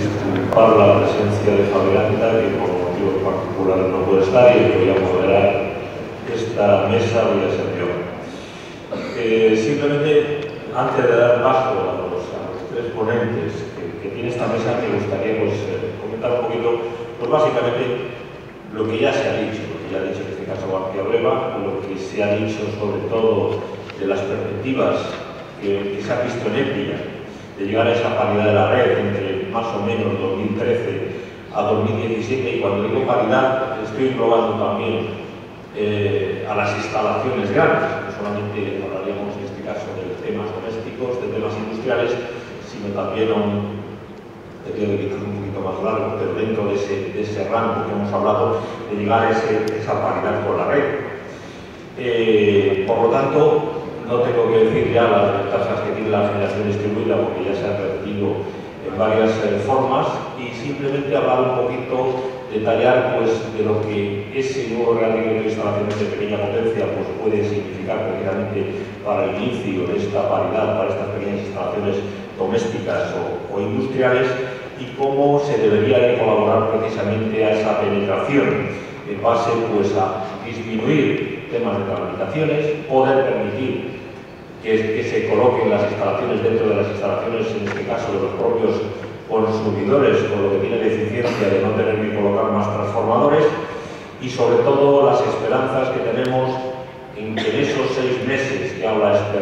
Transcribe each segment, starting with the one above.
disculpar la presencia de Fabianta, que por motivos particulares no puede estar, y el que voy a moderar esta mesa voy a ser yo. Simplemente, antes de dar paso a los tres ponentes que tiene esta mesa, me gustaría comentar un poquito, pues básicamente, lo que ya se ha dicho, lo que ya ha dicho en este caso García Breva, lo que se ha dicho sobre todo de las perspectivas que se ha visto en Épila, de llegar a esa paridad de la red entre más o menos 2013 a 2017, y cuando digo paridad estoy englobando también a las instalaciones grandes, no solamente hablaríamos en este caso de temas domésticos, de temas industriales, sino también a un periodo quizás un poquito más largo, pero dentro de ese rango que hemos hablado, de llegar a esa paridad con la red. Por lo tanto, no tengo que decir ya las ventajas que tiene la generación distribuida, porque ya se ha repetido en varias formas, y simplemente hablar un poquito, detallar pues, de lo que ese nuevo Real Decreto de instalaciones de pequeña potencia pues, puede significar precisamente para el inicio de esta paridad, para estas pequeñas instalaciones domésticas o industriales, y cómo se debería de colaborar precisamente a esa penetración en base pues, a disminuir temas de tramitaciones, poder permitir que se coloquen las instalaciones dentro de las instalaciones, en este caso de los propios consumidores, con lo que tiene la eficiencia de no tener que colocar más transformadores, y sobre todo las esperanzas que tenemos en que en esos 6 meses que habla este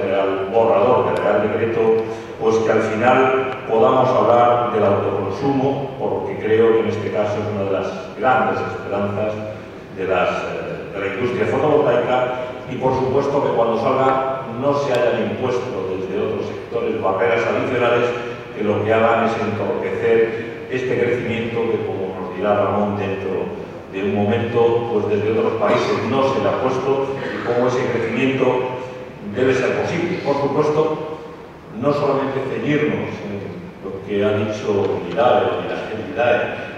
borrador del Real Decreto, pues que al final podamos hablar del autoconsumo, porque creo que en este caso es una de las grandes esperanzas de la industria fotovoltaica, y por supuesto que cuando salga no se hayan impuesto desde otros sectores barreras adicionales que lo que hagan es entorpecer este crecimiento que, como nos dirá Ramón dentro de un momento, pues desde otros países no se le ha puesto, y cómo ese crecimiento debe ser posible. Por supuesto, no solamente ceñirnos en lo que ha dicho Vidal y la gente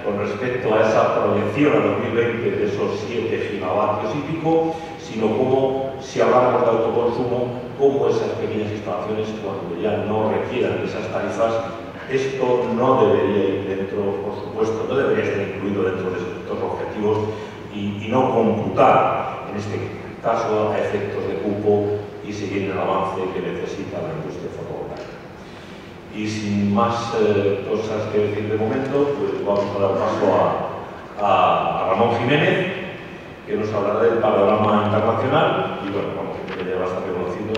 con respecto a esa proyección a 2020 de esos 7 gigavatios y pico, sino cómo, si hablamos de autoconsumo, cómo esas pequeñas instalaciones, cuando ya no requieran esas tarifas, esto no debería ir dentro, por supuesto, no debería estar incluido dentro de estos objetivos y no computar, en este caso, a efectos de cupo y seguir el avance que necesita la industria fotovoltaica. Y sin más cosas que decir de momento, pues vamos a dar paso a Ramón Jiménez, que nos hablará del panorama internacional, y bueno, Ramón Jiménez ya es bastante conocido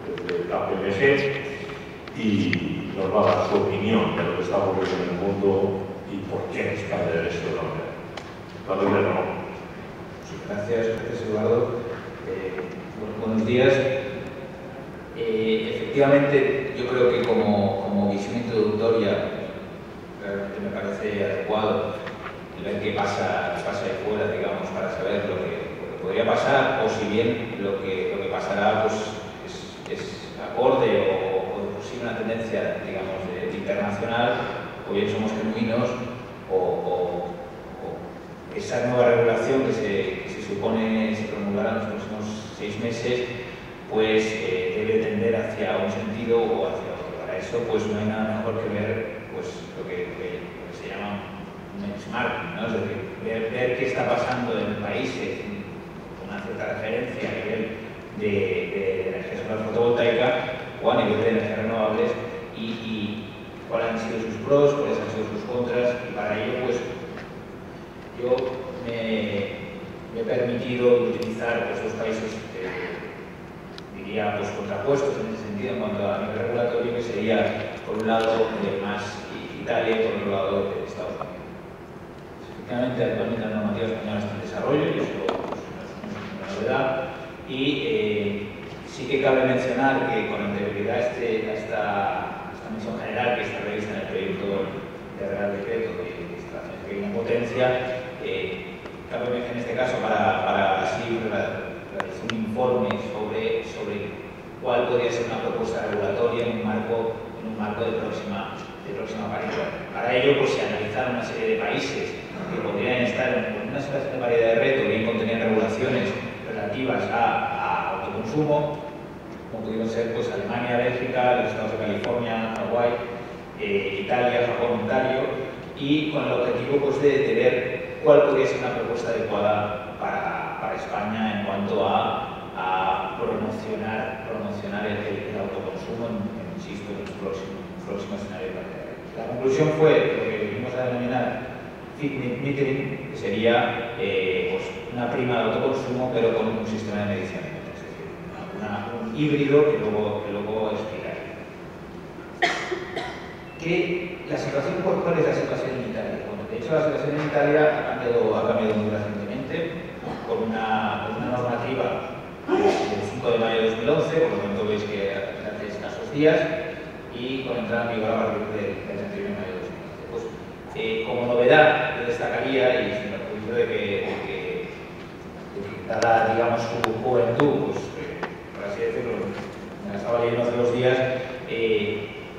desde KPMG, y nos va a dar su opinión de lo que está ocurriendo en el mundo y por qué nos cae de derecho de hombre. Cuando quiera, Ramón. Gracias, Eduardo. Buenos días. Efectivamente, yo creo que como visión introductoria realmente me parece adecuado ver qué pasa ahí fuera, digamos, para saber lo que podría pasar, o si bien lo que pasará pues, es acorde o sigue una tendencia, digamos, internacional, o bien somos genuinos, o esa nueva regulación que se supone se promulgará en los próximos 6 meses, pues debe tender hacia un sentido o hacia otro. Para eso pues no hay nada mejor que ver pues, lo que se llama benchmarking, ¿no? Es decir, ver qué está pasando en países con una cierta referencia a nivel de energía solar fotovoltaica o a nivel de energías renovables, y cuáles han sido sus pros, cuáles han sido sus contras, y para ello pues yo me he permitido utilizar pues, dos países diría pues, contrapuestos en ese sentido en cuanto a nivel regulatorio, que sería por un lado más Italia y por otro lado Estados Unidos. Efectivamente, actualmente la normativa española está en desarrollo y eso pues, no es una novedad, y sí que cabe mencionar que con anterioridad a esta misión general que está prevista en el proyecto de Real Decreto de instalaciones de pequeña potencia, cabe en este caso para así realizar un informe sobre cuál podría ser una propuesta regulatoria en un marco de próxima paridad. Para ello pues, se analizaron una serie de países que podrían estar en una situación de paridad de reto, bien contenían regulaciones relativas a autoconsumo, como pudieron ser pues, Alemania, Bélgica, los estados de California, Hawái, Italia, Japón, Ontario, y con el objetivo pues, de ver cuál podría ser una propuesta adecuada para España en cuanto a promocionar el autoconsumo, insisto, en un próximo escenario. La conclusión fue lo que vimos a denominar fit metering, que sería pues una prima de autoconsumo pero con un sistema de medición, es decir, un híbrido que luego explicaré. ¿Cuál es la situación en Italia? Bueno, de hecho la situación en Italia ha cambiado muy recientemente con una normativa del 5 de mayo de 2011, por lo tanto veis que hace escasos días, y con entrada en vigor a partir del 31 de mayo de 2011. Pues, como novedad, yo destacaría, y sin perjuicio de que dada, digamos, su juventud, pues, por así decirlo, me la estaba leyendo hace 2 días,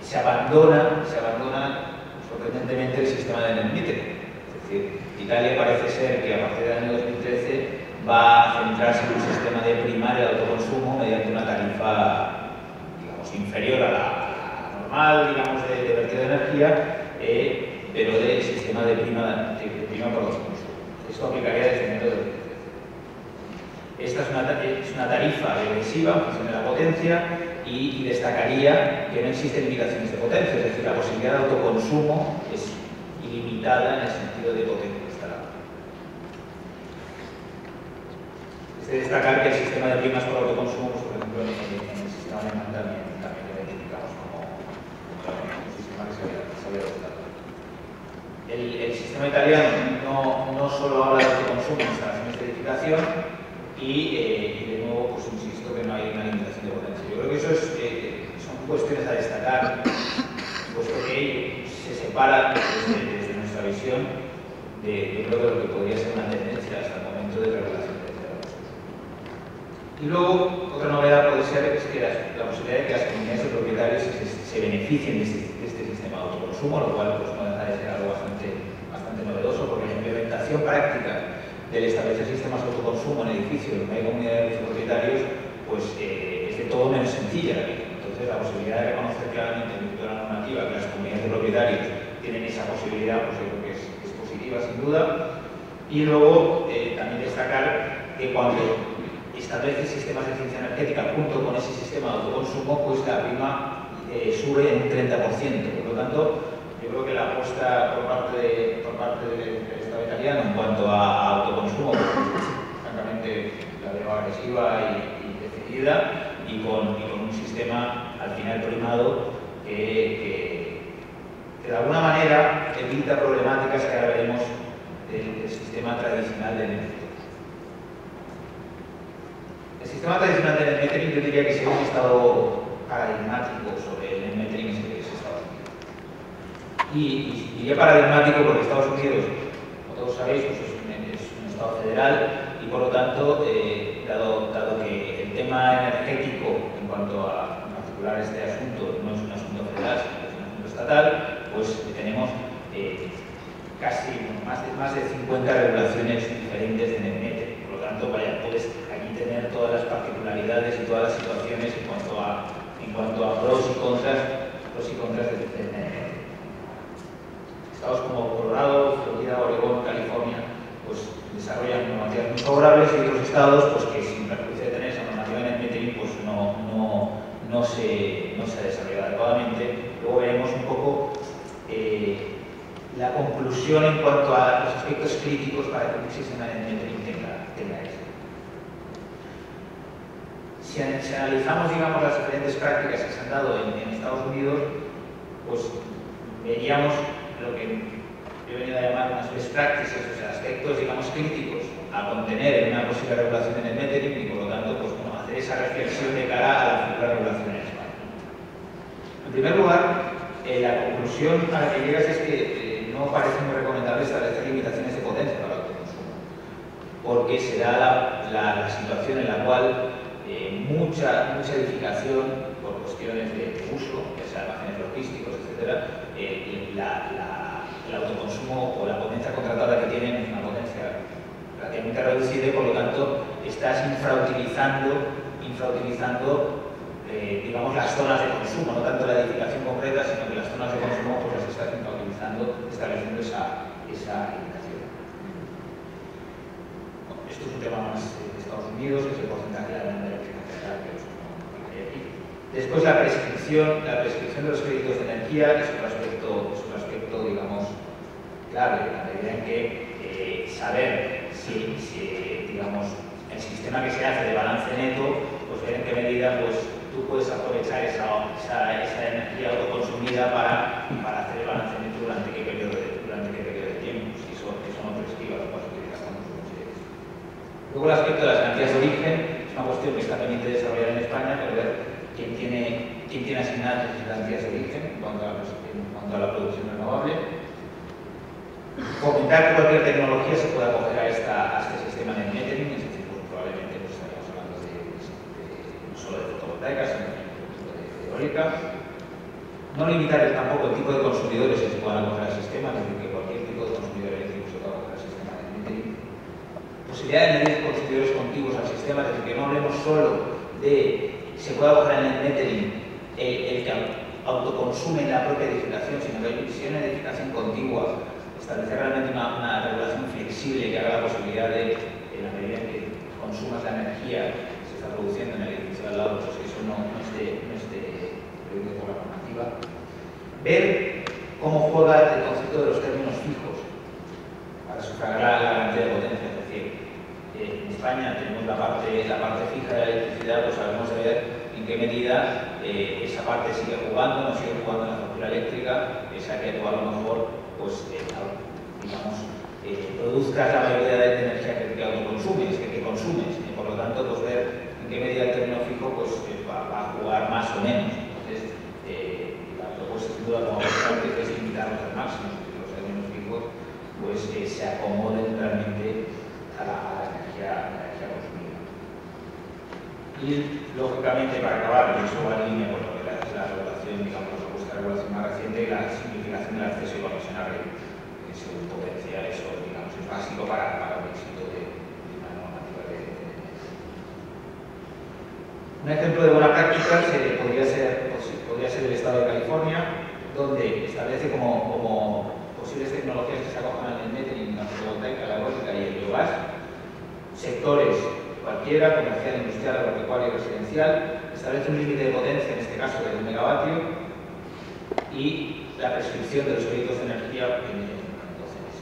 se abandona sorprendentemente el sistema de net metering. Es decir, Italia parece ser que a partir del año 2013 va a centrarse en un sistema de primar el autoconsumo mediante una tarifa, digamos, inferior a la normal, digamos, de vertido de energía, pero del sistema de prima por autoconsumo. Esto aplicaría desde enero de 2013. Esta es una tarifa regresiva en función de la potencia y destacaría que no existen limitaciones de potencia, es decir, la posibilidad de autoconsumo es ilimitada en el sentido de potencia instalada. Es de destacar que el sistema de primas por autoconsumo, pues, por ejemplo, en el sistema alemán también lo identificamos como un sistema que se había adoptado. El sistema italiano no solo habla de autoconsumo en instalaciones de edificación y de nuevo, pues insisto que no hay una limitación de potencia. Yo creo que eso son cuestiones a destacar, puesto que se separan desde nuestra visión de lo que podría ser una tendencia hasta el momento de regulación de la consumo. Y luego, otra novedad puede ser es que la posibilidad de que las comunidades de propietarios se beneficien de este sistema de autoconsumo, lo cual pues, no deja de ser algo bastante novedoso, porque la implementación práctica del establecer sistemas de autoconsumo en edificios donde hay comunidades de propietarios, pues es de todo menos sencilla. Entonces, la posibilidad de reconocer claramente en virtud de la normativa que las comunidades de propietarios tienen esa posibilidad, pues yo creo que es positiva, sin duda. Y luego, también destacar que cuando establece sistemas de eficiencia energética junto con ese sistema de autoconsumo, pues la prima sube en un 30%. Por lo tanto, yo creo que la apuesta por parte del Estado italiano en cuanto a autoconsumo, francamente la veo agresiva y decidida, y con un sistema al final primado que de alguna manera evita problemáticas que ahora veremos del sistema tradicional de energía. El sistema tradicional de net metering, yo diría que si hay un estado paradigmático sobre el net metering es Estados Unidos. Y diría paradigmático porque Estados Unidos, como todos sabéis, pues es un estado federal y por lo tanto, dado que el tema energético en cuanto a particular este asunto no es un asunto federal, sino que es un asunto estatal, pues tenemos casi más de 50 regulaciones diferentes de net metering. Por lo tanto, puedes aquí tener todas las particularidades y todas las situaciones en cuanto a pros y contras del net metering. Estados como Colorado, Florida, Oregón, California, pues desarrollan normativas muy favorables y otros estados, pues que sin perjuicio de tener esa normativa de net metering, pues no se ha desarrollado adecuadamente. Luego veremos un poco la conclusión en cuanto a los aspectos críticos para que un sistema de net metering tenga éxito. Si analizamos, digamos, las diferentes prácticas que se han dado en Estados Unidos, pues veríamos lo que yo he venido a llamar unas best practices, o sea, aspectos, digamos, críticos a contener en una posible regulación de net metering y, por lo tanto, pues, bueno, hacer esa reflexión de cara a la futura regulación en España. En primer lugar, la conclusión a la que llegas es que no parece muy recomendable establecer limitaciones de potencia para el autoconsumo, porque se da la situación en la cual mucha edificación, por cuestiones de uso, ya sea almacenes logísticos, etc., el autoconsumo o la potencia contratada que tienen es una potencia relativamente reducida y por lo tanto estás infrautilizando digamos, las zonas de consumo, no tanto la edificación concreta, sino que las zonas de consumo pues las estás infrautilizando. estableciendo esa indicación. Bueno, esto es un tema más de Estados Unidos, que es el porcentaje de la demanda eléctrica general que hay aquí. Después la prescripción de los créditos de energía es un aspecto, digamos, clave, en la medida en que saber si digamos, el sistema que se hace de balance neto, pues ver en qué medida pues, tú puedes aprovechar esa energía autoconsumida para hacer el balance neto durante qué periodo de tiempo, si eso no prescriba, lo puedes utilizar cuando tú consideres. Luego el aspecto de las garantías de origen es una cuestión que está pendiente de desarrollar en España, pero ver quién tiene asignadas esas garantías de origen en cuanto a la producción renovable. Fomentar que cualquier tecnología se pueda acoger a este sistema de metering, es decir, pues, probablemente pues, estaríamos hablando no solo de fotovoltaica, sino de eólica. No limitar tampoco el tipo de consumidores que se puedan acoger al sistema, es decir, que cualquier tipo de consumidor eléctrico se pueda acoger al sistema de metering. Posibilidad de añadir consumidores contiguos al sistema, es decir, que no hablemos solo de se puede acoger en el metering el que autoconsume en la propia edificación, sino que si hay una edificación contigua, establecer realmente una regulación flexible que haga la posibilidad de, en la medida en que consumas la energía que se está produciendo en el edificio al lado, pues que eso no esté prohibido por la normativa. Ver cómo juega el concepto de los términos fijos para sufragar la garantía de potencia. Es decir, en España tenemos la parte fija de la electricidad, pues sabemos de ver en qué medida esa parte sigue jugando, no sigue jugando en la factura eléctrica, esa que tú a lo mejor pues, digamos, produzcas la mayoría de energía que autoconsumes, que consumes, y por lo tanto, pues ver en qué medida el término fijo pues, va a jugar más o menos. Entonces, la propuesta sin duda como importante es limitarlos al máximo, que los términos fijos pues, se acomoden realmente a la energía consumida. Y, lógicamente, para acabar, y eso va en línea con lo que es la regulación, digamos, la propuesta de regulación más reciente, la simplificación del acceso y conexión a red, que según potencia eso, digamos, es básico para un éxito de una normativa de energía. Un ejemplo de buena práctica podría ser el Estado de California, donde establece como posibles tecnologías que se acojan en el metering, la fotovoltaica, la eólica y el biogás, sectores cualquiera, comercial, industrial, agropecuario y residencial, establece un límite de potencia, en este caso de 1 megavatio, y la prescripción de los créditos de energía en 12 meses.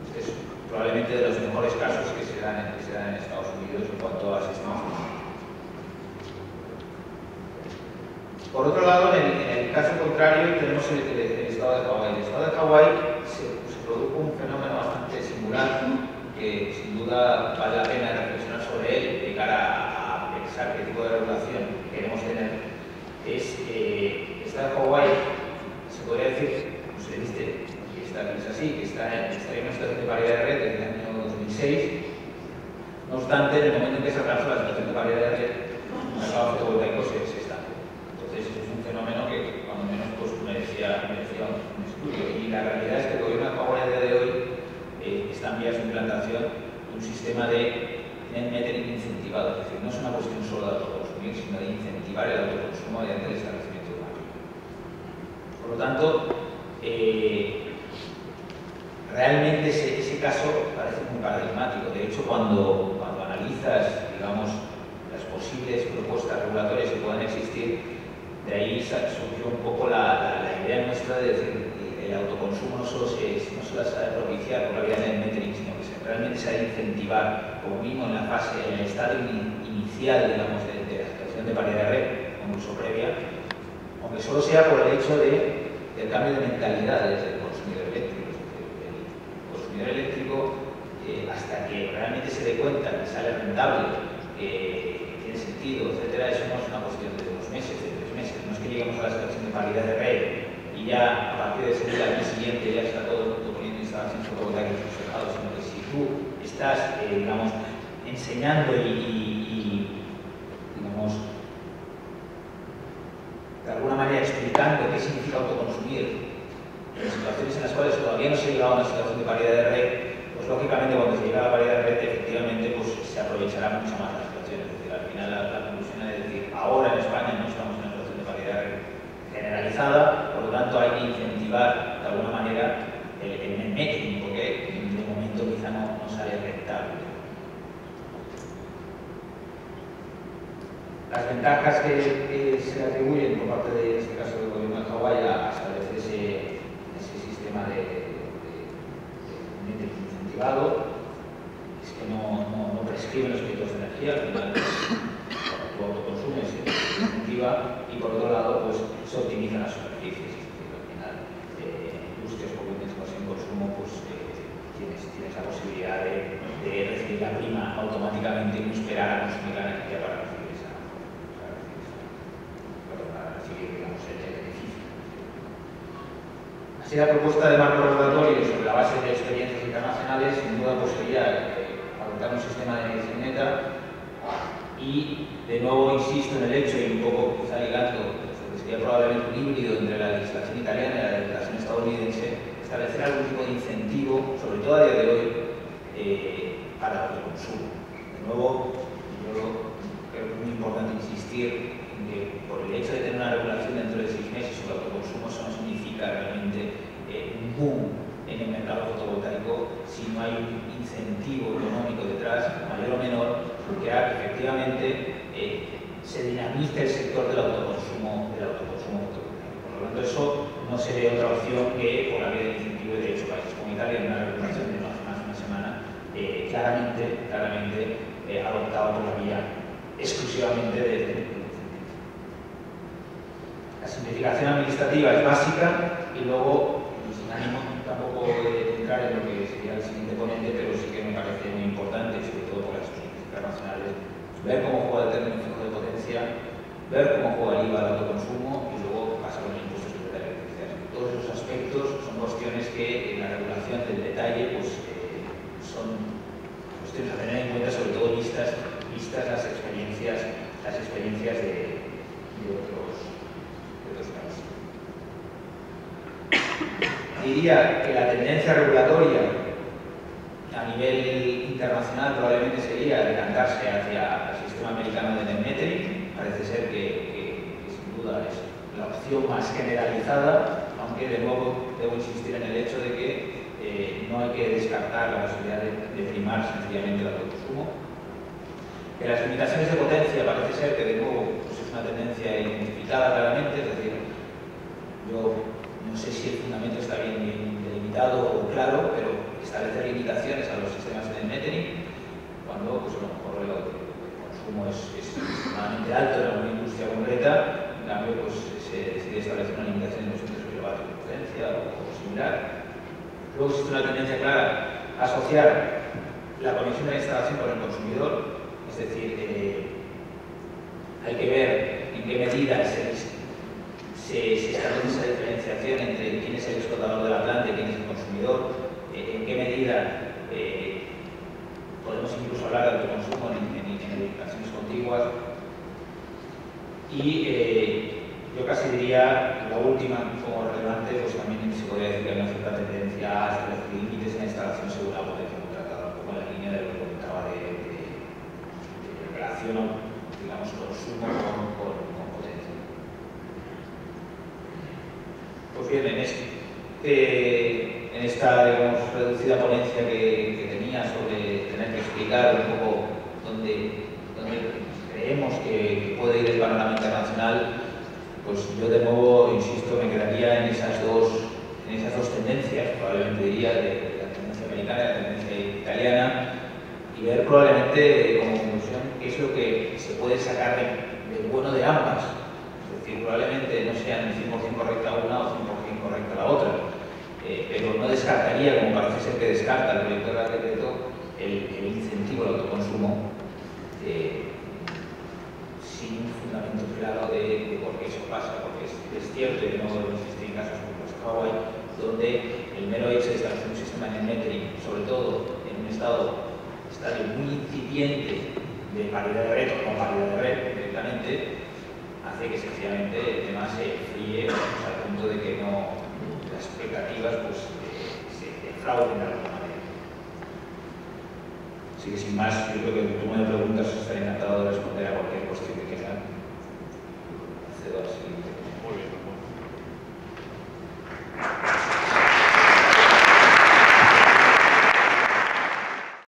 Este es probablemente de los mejores casos que se dan en Estados Unidos en cuanto a sistemas de. Por otro lado, en el caso contrario, tenemos el estado de Hawái. En el estado de Hawái se produjo un fenómeno bastante singular que sin duda vale la pena reflexionar sobre él de cara a pensar qué tipo de regulación queremos tener. El estado de Hawái, se podría decir, como se dice, que es así, que estaría en una situación de paridad de red desde el año 2006. No obstante, en el momento en que se alcanzó la situación de paridad de red, el mercado fotovoltaico se estancó. Entonces, es un fenómeno que, cuando menos, pues, merecía un estudio. Y la realidad es que el gobierno de Hawái a día de hoy está en vías de implantación de un sistema de net metering incentivado. Es decir, no es una cuestión solo de autoconsumir, sino de incentivar el autoconsumo mediante el establecimiento urbano. Por lo tanto, realmente ese caso parece muy paradigmático. De hecho, cuando analizas, digamos, las posibles propuestas regulatorias que puedan existir, de ahí surgió un poco la idea nuestra de decir el autoconsumo no solo se ha de propiciar por la vía del metering, sino que realmente se ha de incentivar, como mínimo en el estado inicial, digamos, de la situación de paridad de red, o incluso previa, aunque solo sea por el hecho del cambio de mentalidad desde el consumidor eléctrico. El consumidor eléctrico, hasta que realmente se dé cuenta que sale rentable, que tiene sentido, etcétera, eso no es una cuestión de 2 meses, de 3 meses. No es que lleguemos a la situación de paridad de red y ya a partir de ese día, al mes siguiente, ya está todo el mundo poniendo instalaciones fotovoltaicas en sus tejados, sino que si tú estás, digamos, enseñando y digamos, de alguna manera explicando qué significa autoconsumir en situaciones en las cuales todavía no se ha llegado a una situación de paridad de red, pues lógicamente cuando se llega a la paridad de red, efectivamente pues, se aprovechará mucho más la situación. Es decir, al final la conclusión es decir, ahora en España no estamos en una situación de paridad de red generalizada, por lo tanto hay que incentivar la de alguna manera el metering, porque de momento quizá no sale rentable. Las ventajas que se atribuyen por parte de, en este caso, del gobierno de Hawái a establecer ese sistema de metering incentivado es que no prescriben los créditos de energía, al final tu autoconsumo se incentiva, y por otro lado pues se optimizan las superficies, es decir, al final industrias potentes en consumo pues tienes la posibilidad de recibir la prima automáticamente y no esperar a consumir la energía para recibir digamos, el beneficio. Así, la propuesta de marco regulatorio sobre la base de experiencias internacionales sin duda pues sería adoptar un sistema de medición neta. Y de nuevo insisto en el hecho, y un poco quizá ligando, que sería probablemente un híbrido entre la legislación italiana y la legislación estadounidense, establecer algún tipo de incentivo, sobre todo a día de hoy, para el autoconsumo. De nuevo, yo creo que es muy importante insistir en que por el hecho de tener una regulación dentro de 6 meses sobre el autoconsumo, eso no significa realmente un boom en el mercado fotovoltaico si no hay un incentivo económico detrás, mayor o menor, que haga que efectivamente se dinamice el sector del autoconsumo fotovoltaico. Por lo tanto, eso no sería otra opción que por la vía del incentivo. De hecho, países como Italia, en una regulación de no hace más de una semana, claramente adoptado por la vía exclusivamente del incentivo. La simplificación administrativa es básica, y luego, sin ánimo tampoco de entrar en lo que sería el siguiente ponente, pero sí que me parece muy importante, sobre todo por las instituciones internacionales, ver cómo juega el término fijo de potencia, ver cómo juega el IVA del autoconsumo y luego pasar con el impuesto sobre la electricidad. Todos esos aspectos son cuestiones que en la regulación del detalle pues, son cuestiones a tener en cuenta, sobre todo vistas las experiencias de otros países. Diría que la tendencia regulatoria a nivel internacional probablemente sería decantarse hacia el sistema americano de net metering. Parece ser que sin duda es la opción más generalizada, aunque de nuevo debo insistir en el hecho de que no hay que descartar la posibilidad de primar sencillamente el autoconsumo. Que las limitaciones de potencia parece ser que de nuevo pues es una tendencia identificada claramente, es decir, yo no sé si el fundamento está bien delimitado o claro, pero establecer limitaciones a los sistemas de metering, cuando pues, a lo mejor el consumo es extremadamente alto en alguna industria concreta, en cambio pues, se decide establecer una limitación de 200 kilovatios de potencia o similar. Luego existe una tendencia clara a asociar la conexión de la instalación con el consumidor, es decir, hay que ver en qué medida se establece esa diferenciación entre quién es el explotador de la planta y quién es el consumidor, en qué medida podemos incluso hablar de autoconsumo en edificaciones contiguas. Y yo casi diría, la última como relevante, pues también se podría decir que hay una cierta tendencia a establecer límites en la instalación según la potencia contratada, un poco en la línea de lo que comentaba de relación, digamos, consumo con potencia. Pues bien, en esta digamos, reducida ponencia que tenía sobre tener que explicar un poco dónde creemos que puede ir el panorama internacional, pues yo de nuevo, insisto, me quedaría en esas dos tendencias, probablemente diría de la tendencia americana y la tendencia italiana, y ver probablemente como conclusión qué es lo que se puede sacar del bueno de ambas. Es decir, probablemente no sean 100% correcta una o 100% correcta la otra, pero no descartaría, como parece ser que descarta el proyecto de decreto, el incentivo al autoconsumo sin un fundamento claro de por qué eso pasa, porque es cierto, y de nuevo debo insistir en casos como los de Hawái, donde el mero hecho de establecer un sistema de metering, sobre todo en un estadio muy incipiente de paridad de red o no paridad de red directamente, hace que sencillamente el tema se fríe al punto de que las expectativas pues, se defrauden de alguna manera. Así que sin más, yo creo que en turno de preguntas estaré encantado de responder a cualquier cuestión que quieran. Cedo así.